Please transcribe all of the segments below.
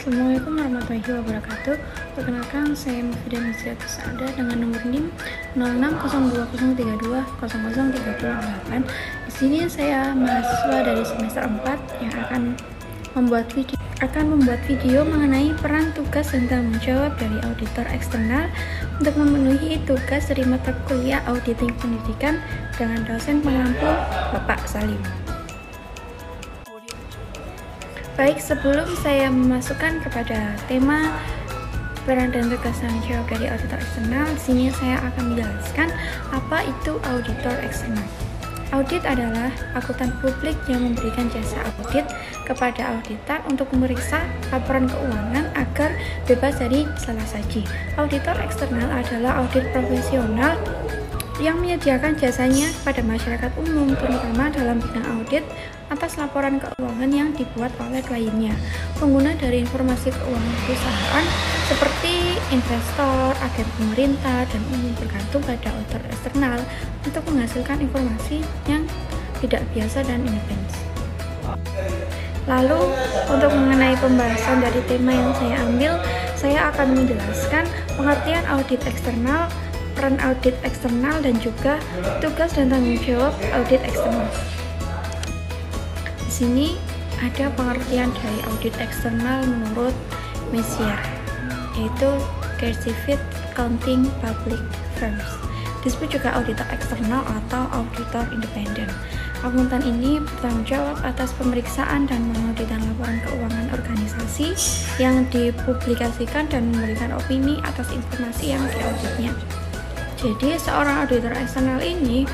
Assalamualaikum warahmatullahi wabarakatuh. Perkenalkan, saya Mufidah Misriatus Ada dengan nomor NIM 060203200328. Di sini saya mahasiswa dari semester 4 yang akan membuat video mengenai peran tugas dan tanggung jawab dari auditor eksternal untuk memenuhi tugas dari mata kuliah auditing pendidikan dengan dosen pengampu Bapak Salim. Baik, sebelum saya memasukkan kepada tema peran dan tugas tanggung jawab dari auditor eksternal, di sini saya akan menjelaskan apa itu auditor eksternal. Audit adalah akuntan publik yang memberikan jasa audit kepada auditor untuk memeriksa laporan keuangan agar bebas dari salah saji. Auditor eksternal adalah audit profesional yang menyediakan jasanya kepada masyarakat umum, terutama dalam bidang audit atas laporan keuangan yang dibuat oleh kliennya. Pengguna dari informasi keuangan perusahaan seperti investor, agen pemerintah, dan umum bergantung pada auditor eksternal untuk menghasilkan informasi yang tidak biasa dan independen. Lalu, untuk mengenai pembahasan dari tema yang saya ambil, saya akan menjelaskan pengertian audit eksternal, peran audit eksternal, dan juga tugas dan tanggung jawab audit eksternal. Di sini ada pengertian dari audit eksternal menurut Messier, yaitu Certified Accounting Public Firms. Disebut juga auditor eksternal atau auditor independen. Akuntan ini bertanggung jawab atas pemeriksaan dan mengauditkan laporan keuangan organisasi yang dipublikasikan dan memberikan opini atas informasi yang diauditnya. Jadi, seorang auditor eksternal ini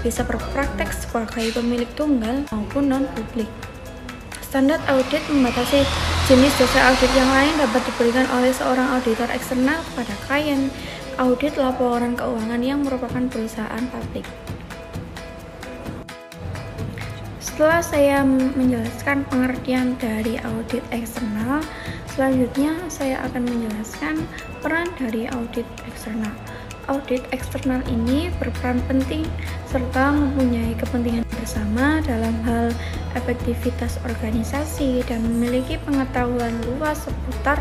bisa berpraktek sebagai pemilik tunggal maupun non-publik. Standar audit membatasi jenis jasa audit yang lain dapat diberikan oleh seorang auditor eksternal kepada klien audit laporan keuangan yang merupakan perusahaan publik. Setelah saya menjelaskan pengertian dari audit eksternal, selanjutnya saya akan menjelaskan peran dari audit eksternal. Audit eksternal ini berperan penting serta mempunyai kepentingan bersama dalam hal efektivitas organisasi dan memiliki pengetahuan luas seputar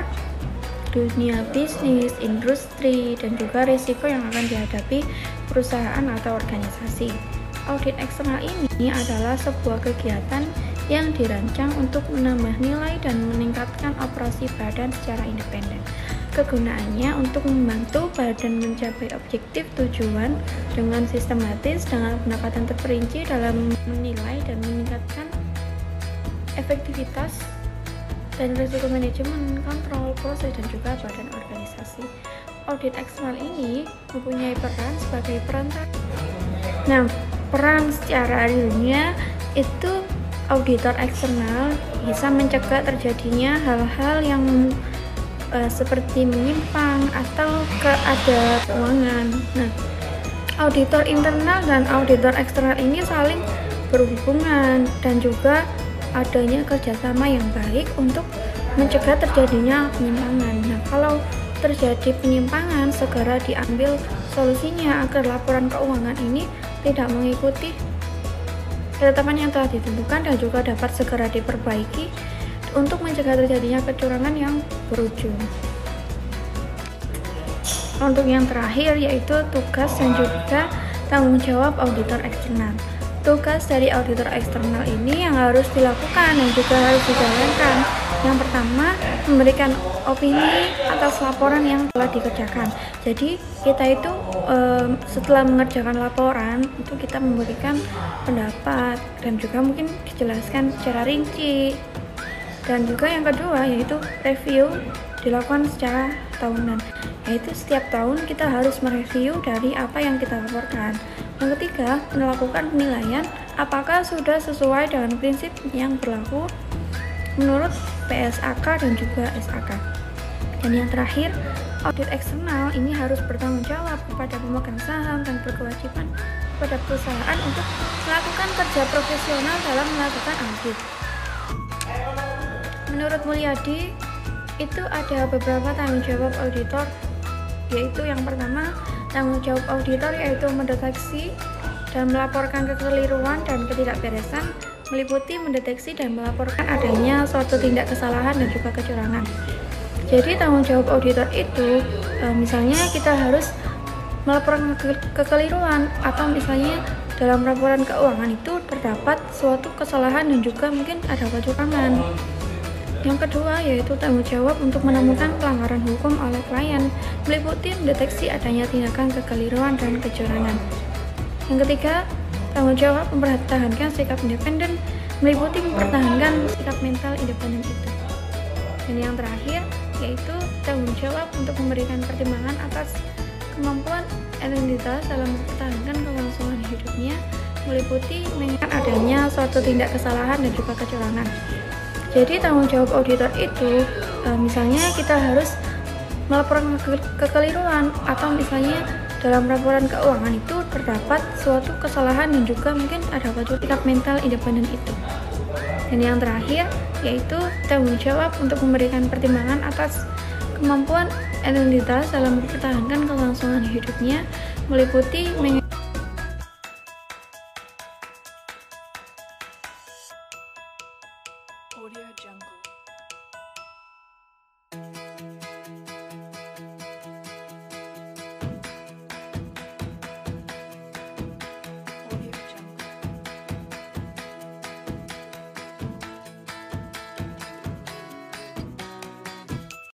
dunia bisnis, industri, dan juga risiko yang akan dihadapi perusahaan atau organisasi. Audit eksternal ini adalah sebuah kegiatan yang dirancang untuk menambah nilai dan meningkatkan operasi badan secara independen. Kegunaannya untuk membantu badan mencapai objektif tujuan dengan sistematis dengan pendekatan terperinci dalam menilai dan meningkatkan efektivitas dan risiko manajemen, kontrol, proses, dan juga badan organisasi. Audit eksternal ini mempunyai peran sebagai perantara. Nah, peran secara realnya itu auditor eksternal bisa mencegah terjadinya hal-hal yang seperti menyimpang atau keadaan keuangan. Nah, auditor internal dan auditor eksternal ini saling berhubungan dan juga adanya kerjasama yang baik untuk mencegah terjadinya penyimpangan. Nah, kalau terjadi penyimpangan, segera diambil solusinya agar laporan keuangan ini tidak mengikuti ketetapan yang telah ditentukan dan juga dapat segera diperbaiki untuk mencegah terjadinya kecurangan yang berujung. Untuk yang terakhir yaitu tugas dan juga tanggung jawab auditor eksternal. Tugas dari auditor eksternal ini yang harus dilakukan dan juga harus dijalankan. Yang pertama, memberikan opini atas laporan yang telah dikerjakan. Jadi kita itu setelah mengerjakan laporan itu kita memberikan pendapat dan juga mungkin dijelaskan secara rinci. Dan juga yang kedua yaitu review dilakukan secara tahunan, yaitu setiap tahun kita harus mereview dari apa yang kita laporkan. Yang ketiga, melakukan penilaian apakah sudah sesuai dengan prinsip yang berlaku menurut PSAK dan juga SAK. Dan yang terakhir, audit eksternal ini harus bertanggung jawab kepada pemegang saham dan berkewajiban kepada perusahaan untuk melakukan kerja profesional dalam melakukan audit. Menurut Mulyadi, itu ada beberapa tanggung jawab auditor, yaitu yang pertama, tanggung jawab auditor yaitu mendeteksi dan melaporkan kekeliruan dan ketidakberesan meliputi mendeteksi dan melaporkan adanya suatu tindak kesalahan dan juga kecurangan. Jadi tanggung jawab auditor itu misalnya kita harus melaporkan kekeliruan, atau misalnya dalam laporan keuangan itu terdapat suatu kesalahan dan juga mungkin ada kecurangan. Yang kedua yaitu tanggung jawab untuk menemukan pelanggaran hukum oleh klien, meliputi mendeteksi adanya tindakan kekeliruan dan kecurangan. Yang ketiga, tanggung jawab mempertahankan sikap independen, meliputi mempertahankan sikap mental independen itu. Dan yang terakhir yaitu tanggung jawab untuk memberikan pertimbangan atas kemampuan entitas dalam mempertahankan kelangsungan hidupnya, meliputi mengingat adanya suatu tindak kesalahan dan juga kecurangan. Jadi tanggung jawab auditor itu misalnya kita harus melaporkan kekeliruan, atau misalnya dalam laporan keuangan itu terdapat suatu kesalahan dan juga mungkin ada sikap mental independen itu. Dan yang terakhir yaitu tanggung jawab untuk memberikan pertimbangan atas kemampuan entitas dalam mempertahankan kelangsungan hidupnya, meliputi Audio Jungle.